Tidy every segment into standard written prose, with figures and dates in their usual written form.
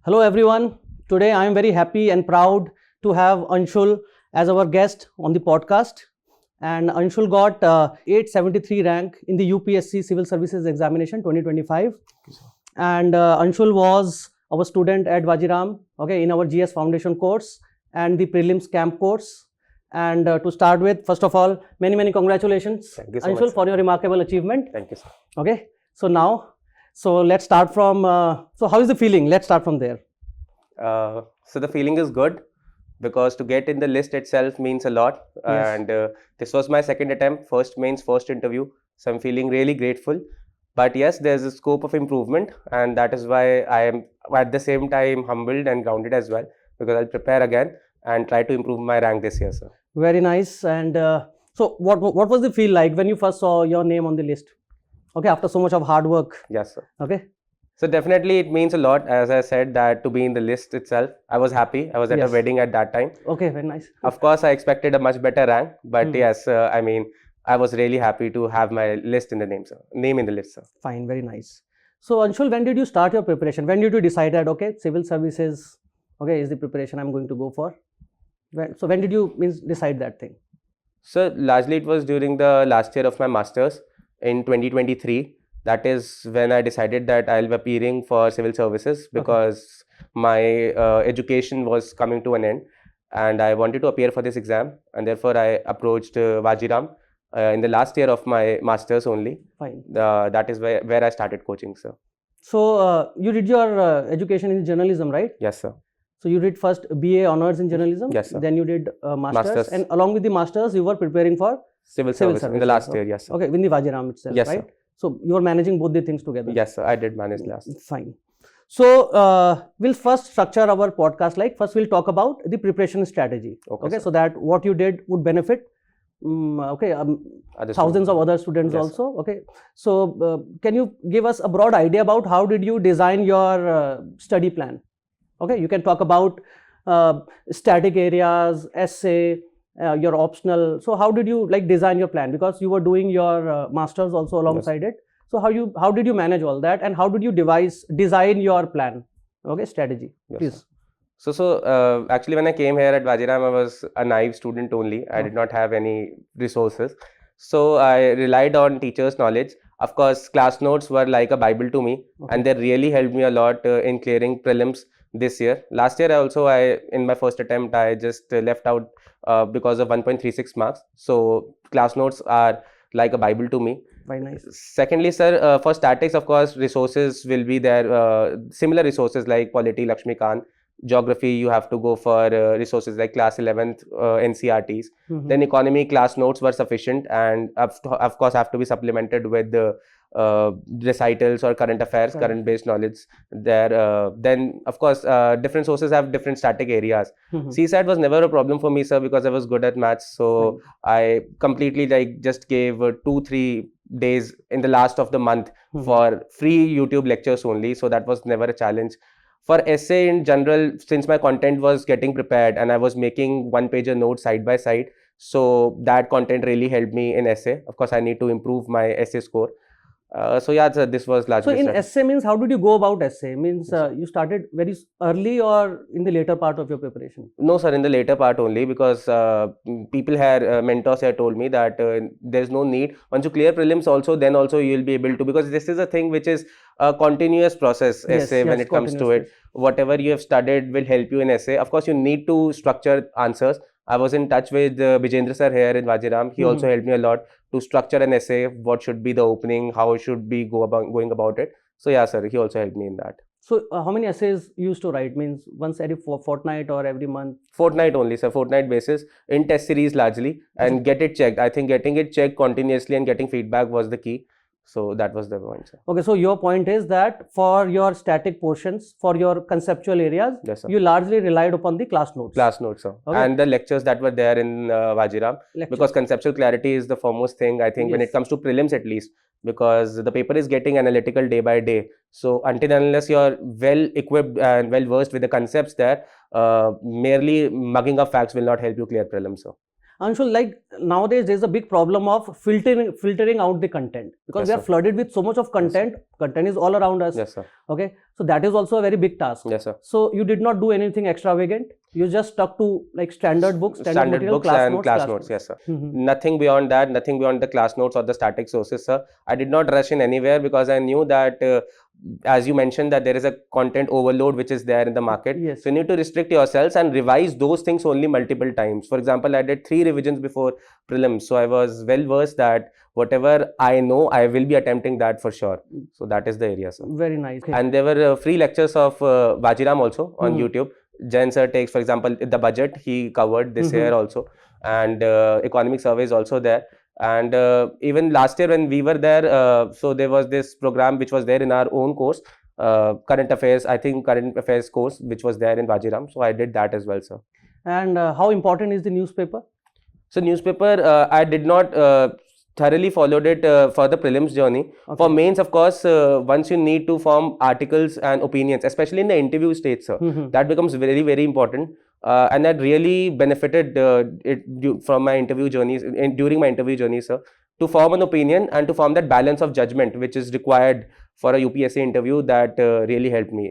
Hello everyone. Today I am very happy and proud to have Anshul as our guest on the podcast. And Anshul got 873 rank in the UPSC Civil Services Examination 2025. And Anshul was our student at Vajiram, okay, in our GS Foundation course and the Prelims camp course. And to start with, first of all, many congratulations, Thank you so Anshul, much, for your remarkable achievement. Thank you, sir. Okay, so let's start from. So how is the feeling? Let's start from there. So the feeling is good because to get in the list itself means a lot. Yes. And this was my second attempt, first mains, first interview. So I'm feeling really grateful. But yes, there's a scope of improvement, and that is why I am at the same time humbled and grounded as well, because I'll prepare again and try to improve my rank this year, sir. Very nice. And so what was the feel like when you first saw your name on the list? Okay, after so much of hard work. Yes, sir. Okay. So definitely it means a lot. As I said, that to be in the list itself, I was happy. I was at a Yes. wedding at that time. Okay, very nice. Of course, I expected a much better rank, but yes, I mean, I was really happy to have my list in the name, sir. Name in the list, sir. Fine, very nice. So Anshul, when did you start your preparation? When did you decide that okay, civil services, okay, is the preparation I'm going to go for? When did you decide that thing? So largely it was during the last year of my masters in 2023. That is when I decided that I'll be appearing for civil services because my education was coming to an end, and I wanted to appear for this exam, and therefore I approached Vajiram in the last year of my masters only. Fine. That is where I started coaching, sir. So you did your education in journalism, right? Yes, sir. So you did first BA honors in journalism. Yes, sir. Then you did masters, Masters. and along with the masters, you were preparing for Civil Civil service in the services, last year, yes, sir. okay, in the Vajiram itself, Yes, right? sir. So you are managing both the things together. Yes, sir. I did manage last. Fine. So we'll first structure our podcast like first we'll talk about the preparation strategy. Okay, So that what you did would benefit Other thousands students. of other students Yes, also. Okay. So can you give us a broad idea about how did you design your study plan? Okay. You can talk about static areas, essay, your optional. So how did you like design your plan? Because you were doing your masters also alongside it. So how did you manage all that, and how did you design your plan? Okay, strategy. Yes, Please. sir. So actually when I came here at Vajiram, I was a naive student only. I did Okay. not have any resources. So I relied on teachers' knowledge. Of course, class notes were like a Bible to me, Okay. and they really helped me a lot in clearing prelims this year. Last year I in my first attempt, I just left out because of 1.36 marks. So class notes are like a Bible to me. Very nice. Secondly, sir, for statics, of course, resources will be there. Similar resources like polity, Lakshmikant. Geography, you have to go for resources like class 11th NCRTs. Mhm. Then economy class notes were sufficient, and of course have to be supplemented with the recitals or current affairs, Correct. current based knowledge there. Then of course different sources have different static areas. Mhm. CSAT was never a problem for me, sir, because I was good at maths. So I completely like just gave 2-3 days in the last of the month Mhm. for free YouTube lectures only. So that was never a challenge. For essay in general, since my content was getting prepared and I was making one-pager notes side by side, so that content really helped me in essay. Of course, I need to improve my essay score. So yeah, so this was So largely. in essay means how did you go about essay? Means Yes, you started very early or in the later part of your preparation? No, sir, in the later part only, because people here, mentors here told me that there's no need. Once you clear prelims also, then also you'll be able to, because this is a thing which is a continuous process, essay, when it comes to it. Whatever you have studied will help you in essay. Of course, you need to structure answers. I was in touch with Vijendra sir here in Vajiram. He also helped me a lot to structure an essay. What should be the opening? How should be going about it? So yeah, sir, he also helped me in that. So how many essays you used to write? Means once every fortnight or every month? Fortnight only, sir. Fortnight basis in test series largely, and get it checked. I think getting it checked continuously and getting feedback was the key. So that was the point, sir. Okay, so your point is that for your static portions, for your conceptual areas, Yes, sir. you largely relied upon the class notes. Class notes, sir. Okay. And the lectures that were there in Vajiram. Lectures. Because conceptual clarity is the foremost thing, I think, when Yes. it comes to prelims at least, because the paper is getting analytical day by day. So until and unless you're well equipped and well versed with the concepts there, merely mugging up facts will not help you clear prelims, sir. Anshul, like nowadays there's a big problem of filtering out the content, because Yes, we are sir. flooded with so much of content. Content is all around us. Yes, sir. Okay, so that is also a very big task. Yes, sir. So you did not do anything extravagant. You just stuck to like standard books, standard material, Books class and notes, class notes. Yes, sir. Mhm. Nothing beyond that. Nothing beyond the class notes or the static sources, sir. I did not rush in anywhere because I knew that, as you mentioned, that there is a content overload which is there in the market. Yes. So you need to restrict yourselves and revise those things only multiple times. For example, I did 3 revisions before prelims, so I was well versed that whatever I know, I will be attempting that for sure. So that is the area, sir. Very nice. Okay. And there were free lectures of Vajiram also on Mhm. YouTube. Jen sir takes, for example, the budget he covered this year also, and economic survey is also there. And even last year when we were there, so there was this program which was there in our own course, current affairs, I think current affairs course, which was there in Vajiram. So I did that as well, sir. And how important is the newspaper? So newspaper, I did not thoroughly followed it for the prelims journey. Okay. For mains, of course, once you need to form articles and opinions, especially in the interview stage, sir, that becomes very, very important. And that really benefited from my interview journeys, during my interview journey, sir, to form an opinion and to form that balance of judgment which is required for a UPSC interview. That really helped me.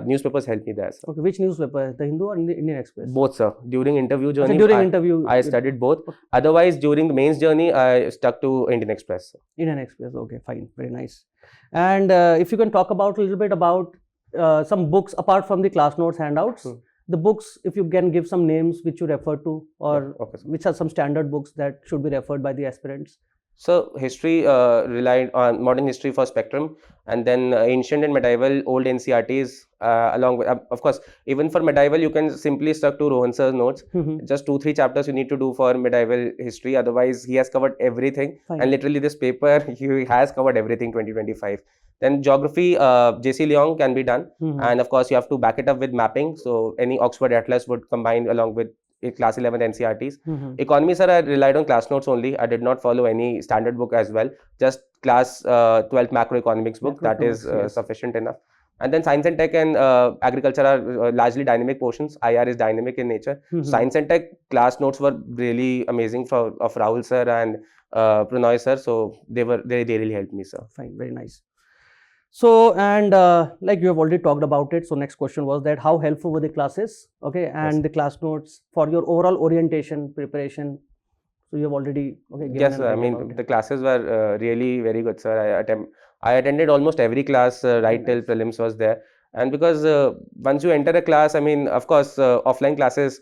Newspapers helped me there, sir. Okay, which newspaper? The Hindu or the Indian Express? Both, sir. During interview journey, During interview, I studied both. Otherwise, during the mains journey, I stuck to Indian Express. Indian Express. Okay, fine, very nice. And if you can talk about a little bit about some books apart from the class notes handouts. The books, if you can give some names which you refer to, or okay, which are some standard books that should be referred by the aspirants. So history relied on modern history for spectrum, and then ancient and medieval old NCRTs, along with, of course, even for medieval you can simply stuck to Rohan sir's notes. Just 2-3 chapters you need to do for medieval history, otherwise he has covered everything. Fine. And literally this paper he has covered everything 2025. Then geography, JC Leong can be done, and of course you have to back it up with mapping. So any Oxford Atlas would combine along with class 11 NCRTs. Economy, sir, I relied on class notes only. I did not follow any standard book as well. Just class 12th macroeconomics book. That is sufficient enough. And then science and tech and agriculture are largely dynamic portions. IR is dynamic in nature. Science and tech class notes were really amazing of Rahul sir and Pranoy sir. So they really helped me, sir. Fine, very nice. So, and like you have already talked about it, so next question was that how helpful were the classes, okay, and the class notes for your overall orientation preparation. So you have already yes, I mean the classes were really very good, sir. I attended almost every class right till prelims was there, and because once you enter a class, I mean, of course, offline classes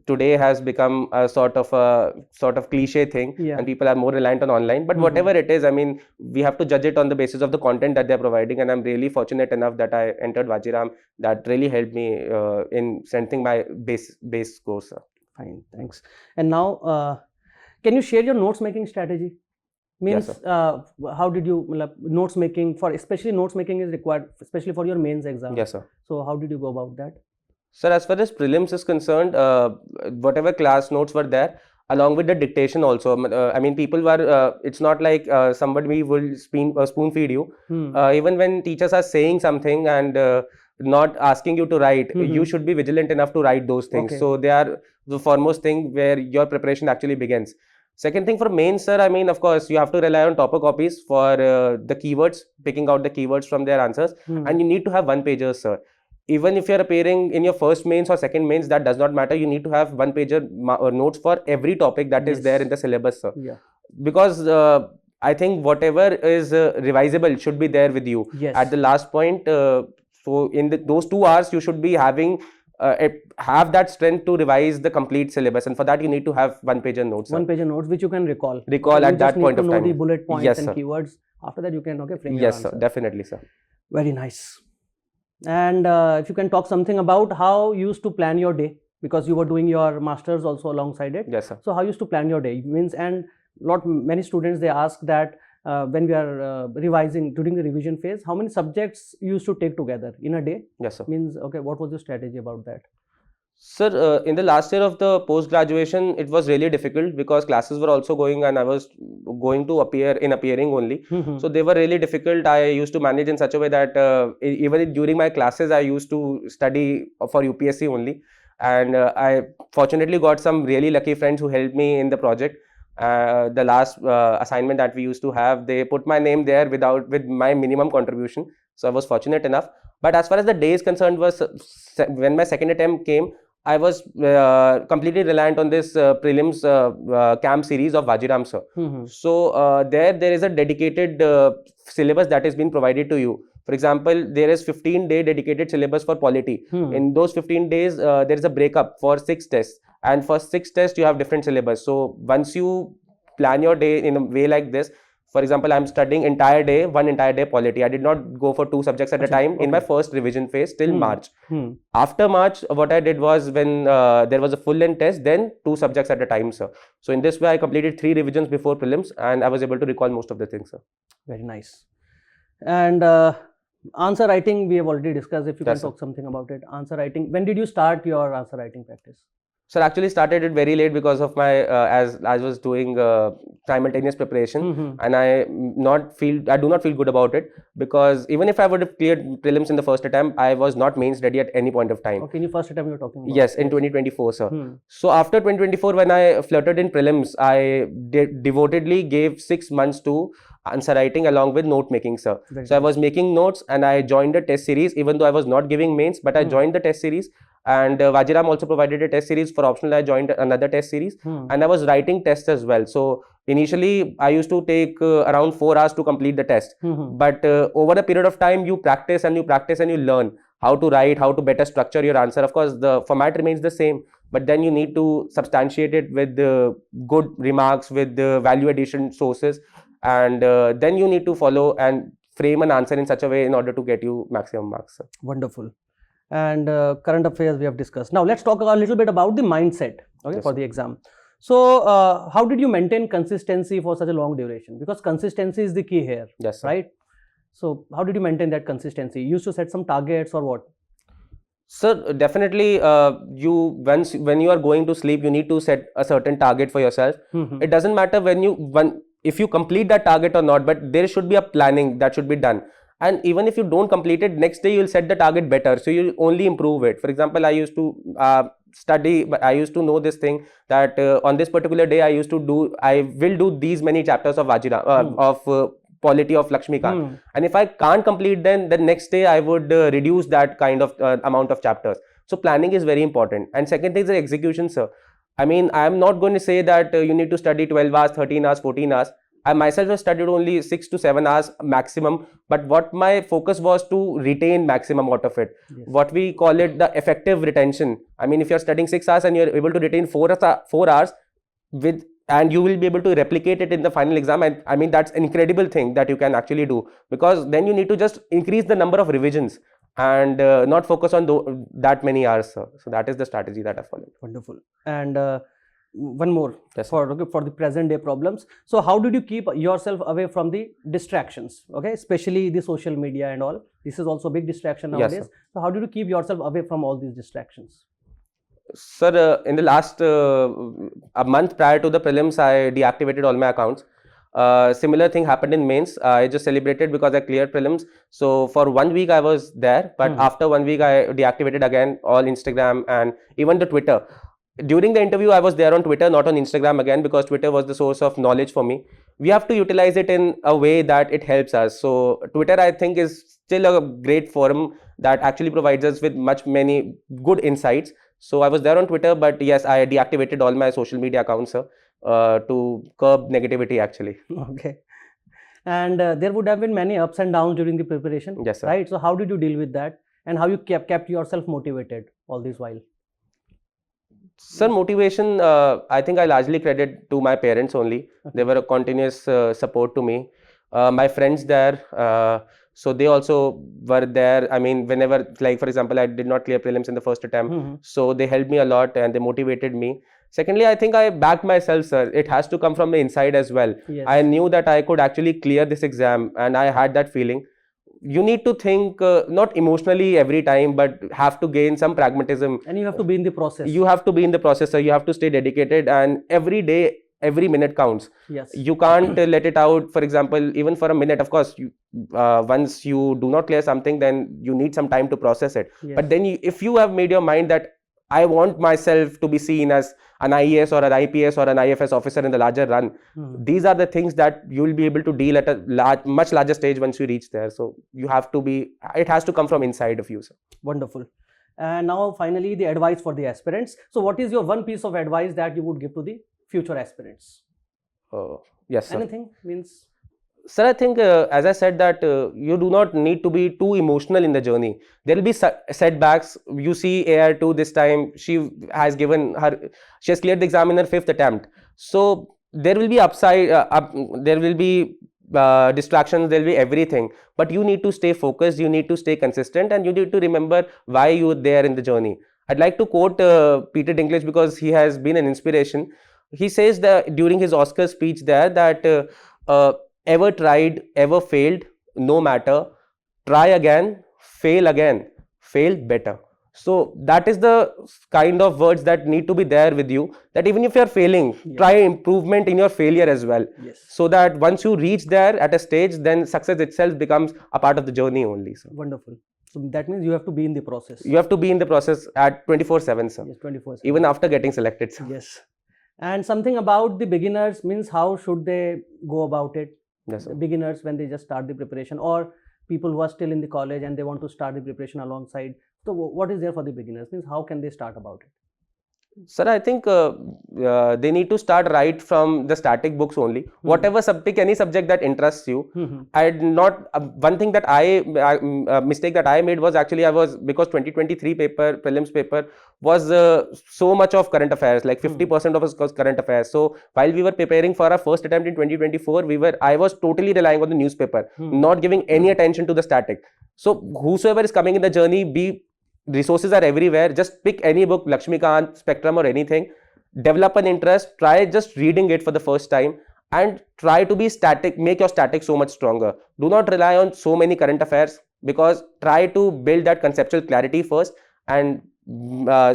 today has become a sort of cliche thing, and people are more reliant on online. But whatever it is, I mean, we have to judge it on the basis of the content that they're providing. And I'm really fortunate enough that I entered Vajiram. That really helped me in strengthening my base course, sir. Fine, thanks. And now, can you share your notes making strategy? Means, yes, how did you notes making for, especially notes making is required, especially for your mains exam. Yes, sir. So how did you go about that? Sir, as far as prelims is concerned, whatever class notes were there, along with the dictation also. I mean, people were, it's not like somebody will spoon feed you. Even when teachers are saying something and not asking you to write, you should be vigilant enough to write those things. So they are the foremost thing where your preparation actually begins. Second thing for mains, sir, I mean, of course, you have to rely on topper copies for the keywords, picking out the keywords from their answers. And you need to have one-pagers, sir. Even if you're appearing in your first mains or second mains, that does not matter. You need to have one-pager notes for every topic that is there in the syllabus, sir. Because I think whatever is revisable should be there with you at the last point. So in those 2 hours, you should be having have that strength to revise the complete syllabus, and for that you need to have one-pager notes. One-pager notes which you can recall. At that point of time. You know the bullet points and keywords. After that, you can frame your answer. Yes, sir. Definitely, sir. Very nice. And if you can talk something about how you used to plan your day, because you were doing your masters also alongside it. Yes, sir. So how you used to plan your day? Means, and many students, they ask that when we are revising during the revision phase, how many subjects you used to take together in a day? Yes, sir. Means, okay, what was your strategy about that? Sir, in the last year of the post-graduation, it was really difficult because classes were also going and I was going to appearing only. So they were really difficult. I used to manage in such a way that even during my classes, I used to study for UPSC only. and I fortunately got some really lucky friends who helped me in the project. The last assignment that we used to have, they put my name there with my minimum contribution, so I was fortunate enough. But as far as the day is concerned, was when my second attempt came, I was completely reliant on this prelims camp series of Vajiram sir. So there is a dedicated syllabus that is being provided to you. For example, there is 15-day dedicated syllabus for polity. In those 15 days, there is a breakup for 6 tests, and for 6 tests you have different syllabus. So once you plan your day in a way like this, for example, I'm studying one entire day polity. I did not go for 2 subjects at a time in my first revision phase till March. After March, what I did was, when there was a full length test, then 2 subjects at a time, sir. So in this way, I completed 3 revisions before prelims, and I was able to recall most of the things, sir. Very nice. And answer writing, we have already discussed. If you can talk something about it. Answer writing, when did you start your answer writing practice? Sir, actually started it very late because of my as I was doing simultaneous preparation, and I do not feel good about it, because even if I would have cleared prelims in the first attempt, I was not mains ready at any point of time. Okay, in your first attempt you were talking about? Yes, in 2024, sir. So after 2024, when I flirted in prelims, I devotedly gave 6 months to answer writing along with note making, sir. So I was making notes, and I joined the test series, even though I was not giving mains, but I joined the test series. And Vajiram also provided a test series. For optional, I joined another test series, and I was writing tests as well. So initially, I used to take around 4 hours to complete the test. But over a period of time, you practice and you learn how to write, how to better structure your answer. Of course, the format remains the same, but then you need to substantiate it with good remarks, with value addition sources, and then you need to follow and frame an answer in such a way in order to get you maximum marks, sir. Wonderful. And current affairs we have discussed. Now let's talk a little bit about the mindset, okay, for the exam. So how did you maintain consistency for such a long duration? Because consistency is the key here, yes, sir. Right? So how did you maintain that consistency? You used to set some targets or what? Sir, definitely when you are going to sleep, you need to set a certain target for yourself. It doesn't matter if you complete that target or not, but there should be a planning that should be done. And even if you don't complete it, next day you will set the target better. So you only improve it. For example, I used to study, but I used to know this thing that on this particular day I will do these many chapters of Vajiram, of polity of Lakshmikant. And if I can't complete, then the next day I would reduce that kind of amount of chapters. So planning is very important. And second thing is the execution, sir. I mean, I am not going to say that you need to study 12 hours, 13 hours, 14 hours. I myself have studied only 6 to 7 hours maximum, but what my focus was to retain maximum out of it. Yes. What we call it the effective retention. I mean, if you're studying 6 hours and you're able to retain 4 hours and you will be able to replicate it in the final exam, and I mean, that's an incredible thing that you can actually do, because then you need to just increase the number of revisions and not focus on that many hours, sir. So that is the strategy that I followed. Wonderful. And one more, yes, for the present day problems. So how did you keep yourself away from the distractions, okay, especially the social media and all? This is also a big distraction nowadays. Yes, so how did you keep yourself away from all these distractions? Sir, in the last a month prior to the prelims, I deactivated all my accounts. Similar thing happened in mains. I just celebrated because I cleared prelims. So for 1 week I was there, but after 1 week I deactivated again all Instagram and even the Twitter. During the interview, I was there on Twitter, not on Instagram again, because Twitter was the source of knowledge for me. We have to utilize it in a way that it helps us. So Twitter, I think, is still a great forum that actually provides us with many good insights. So I was there on Twitter, but yes, I deactivated all my social media accounts, sir, to curb negativity actually. Okay. And there would have been many ups and downs during the preparation. Yes, sir. Right. So how did you deal with that, and how you kept yourself motivated all this while? Sir, motivation, I think I largely credit to my parents only. Okay. They were a continuous support to me. My friends there, so they also were there. I mean, whenever, like for example, I did not clear prelims in the first attempt, so they helped me a lot and they motivated me. Secondly, I think I backed myself, sir. It has to come from the inside as well. Yes. I knew that I could actually clear this exam, and I had that feeling. You need to think not emotionally every time, but have to gain some pragmatism. And you have to be in the process. You have to be in the process, sir. You have to stay dedicated, and every day, every minute counts. Yes. You can't let it out, for example, even for a minute. Of course, once you do not clear something, then you need some time to process it. Yes. But then if you have made your mind that I want myself to be seen as an IAS or an IPS or an IFS officer in the larger run. These are the things that you will be able to deal at a much larger stage once you reach there. So you have to be, it has to come from inside of you, sir. Wonderful. And now finally the advice for the aspirants. So what is your one piece of advice that you would give to the future aspirants? Yes, sir. Anything means? Sir, I think as I said that you do not need to be too emotional in the journey. There will be setbacks. You see AR2 this time, she has cleared the exam in her 5th attempt. So there will be there will be distractions, there will be everything. But you need to stay focused, you need to stay consistent, and you need to remember why you are there in the journey. I'd like to quote Peter Dinklage because he has been an inspiration. He says that during his Oscar speech there that ever tried, ever failed, no matter, try again, fail better. So that is the kind of words that need to be there with you, that even if you are failing, try improvement in your failure as well. So that once you reach there at a stage, then success itself becomes a part of the journey only. So. Wonderful. So that means you have to be in the process. You have to be in the process at 24/7, sir. Yes, 24/7. Even after getting selected, sir. Yes. And something about the beginners means how should they go about it? Yes, sir. Beginners when they just start the preparation, or people who are still in the college and they want to start the preparation alongside. So what is there for the beginners? Means how can they start about it? Sir, I think they need to start right from the static books only. Whatever subject, any subject that interests you. One thing that mistake that I made was actually because 2023 prelims paper was so much of current affairs, like 50% of us was current affairs. So while we were preparing for our first attempt in 2024, I was totally relying on the newspaper, not giving any attention to the static. So whosoever is coming in the journey, resources are everywhere. Just pick any book, Lakshmikant, Spectrum or anything. Develop an interest. Try just reading it for the first time and try to be static. Make your static so much stronger. Do not rely on so many current affairs, because try to build that conceptual clarity first and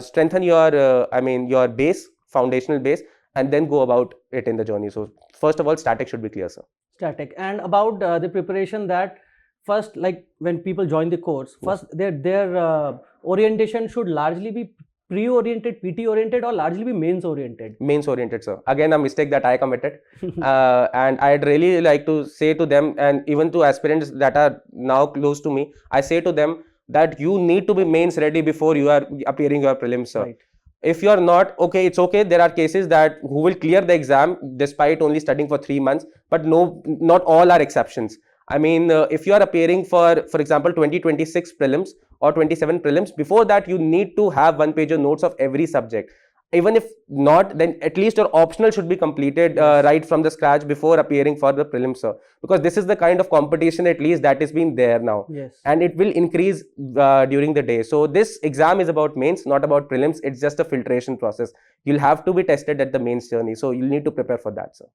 strengthen your base, foundational base, and then go about it in the journey. So first of all, static should be clear, sir. Static. And about the preparation, that first, like when people join the course, first their orientation should largely be pre-oriented, PT oriented, or largely be mains oriented? Mains oriented, sir. Again, a mistake that I committed. And I'd really like to say to them, and even to aspirants that are now close to me, I say to them that you need to be mains ready before you are appearing your prelims, sir. Right. If you are not, okay, it's okay. There are cases that who will clear the exam despite only studying for 3 months, but no, not all are exceptions. I mean, if you are appearing for example, 2026 prelims or 27 prelims, before that you need to have 1-pager notes of every subject. Even if not, then at least your optional should be completed right from the scratch before appearing for the prelims, sir. Because this is the kind of competition at least that is being there now. Yes. And it will increase during the day. So this exam is about mains, not about prelims. It's just a filtration process. You'll have to be tested at the mains journey. So you'll need to prepare for that, sir.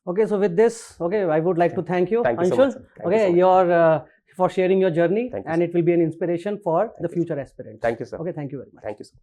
Okay, so with this, I would like to thank you, Thank you Anshul. so much, sir. For sharing your journey, Thank you, and sir. it will be an inspiration for the future aspirants. Thank you, sir. Okay, thank you very much. Thank you, sir.